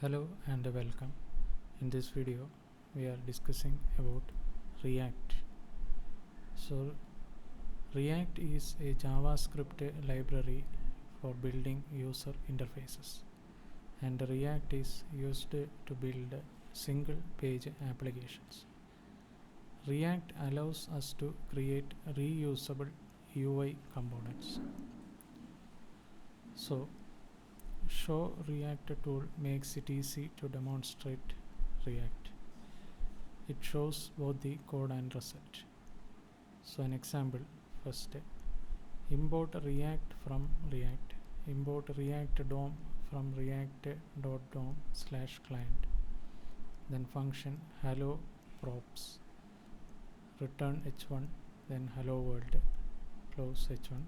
Hello and welcome. In this video we are discussing about React. So React is a JavaScript library for building user interfaces, and React is used to build single page applications. React allows us to create reusable UI components. So Show React tool makes it easy to demonstrate React. It shows both the code and result. So an example, first import React from React. Import React DOM from react.dom/client. Then function hello props. Return h1, then hello world. Close h1.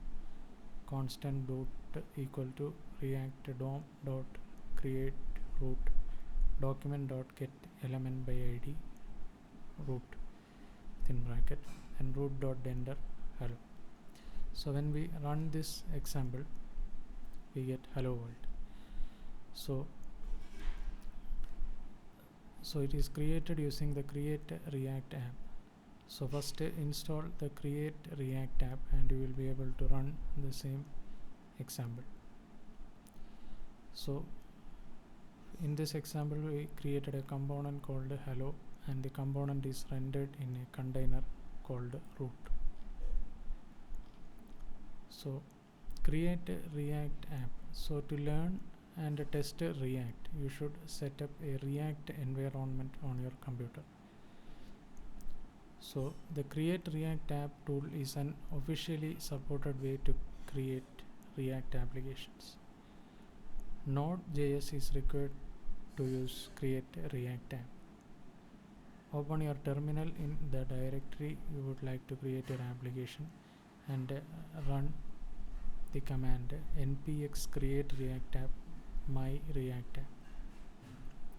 Constant boot equal to react dom dot create root document dot get element by id root within bracket and root dot render hello. So when we run this example, we get hello world. So it is created using the create react app. So first install the create react app and you will be able to run the same example. So in this example we created a component called hello, and the component is rendered in a container called root. So create a react app. So to learn and test React, you should set up a React environment on your computer. So the create react app tool is an officially supported way to create React applications. Node.js is required to use create react app. Open your terminal in the directory you would like to create your application and run the command npx create react app my react app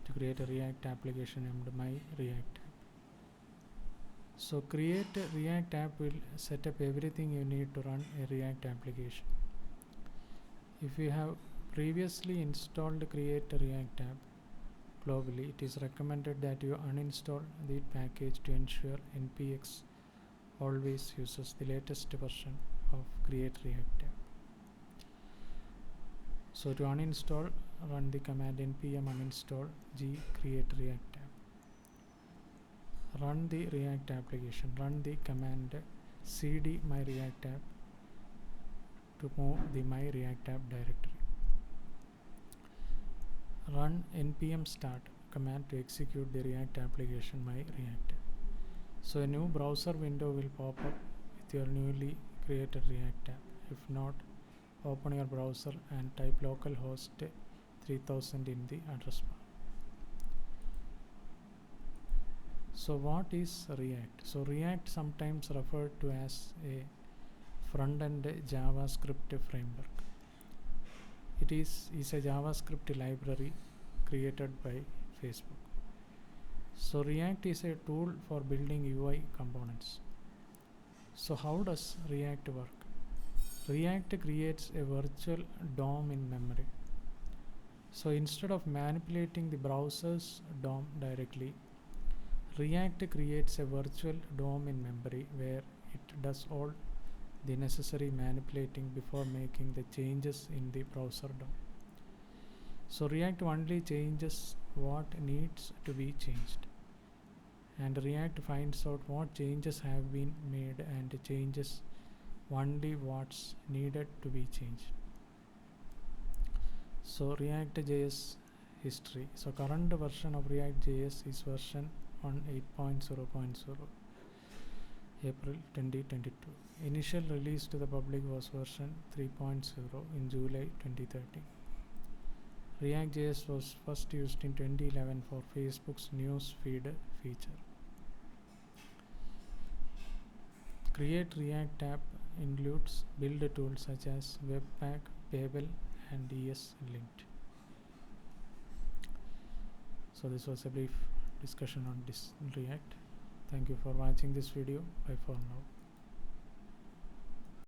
to create a React application named my react app. So create a React app will set up everything you need to run a React application. If you have previously installed create a React app globally, it is recommended that you uninstall the package to ensure npx always uses the latest version of create react app. So to uninstall, run the command npm uninstall g create react app. Run the React application. Run the command cd my react app to move the my react app directory. Run npm start command to execute the React application my react app. So a new browser window will pop up with your newly created React app. If not, open your browser and type localhost 3000 in the address bar. So what is React? So React, sometimes referred to as a front-end JavaScript framework. It is a JavaScript library created by Facebook. So React is a tool for building UI components. So how does React work? React creates a virtual DOM in memory. So instead of manipulating the browser's DOM directly, React creates a virtual DOM in memory where it does all the necessary manipulating before making the changes in the browser DOM. So React only changes what needs to be changed, and React finds out what changes have been made and changes only what's needed to be changed. So React.js history. So current version of React.js is version 8.0.0 April 2022. Initial release to the public was version 3.0 in July 2013. React.js was first used in 2011 for Facebook's news feed feature. Create React app includes build tools such as Webpack, Babel, and ESLint. So this was a brief discussion on this React. Thank you for watching this video. Bye for now.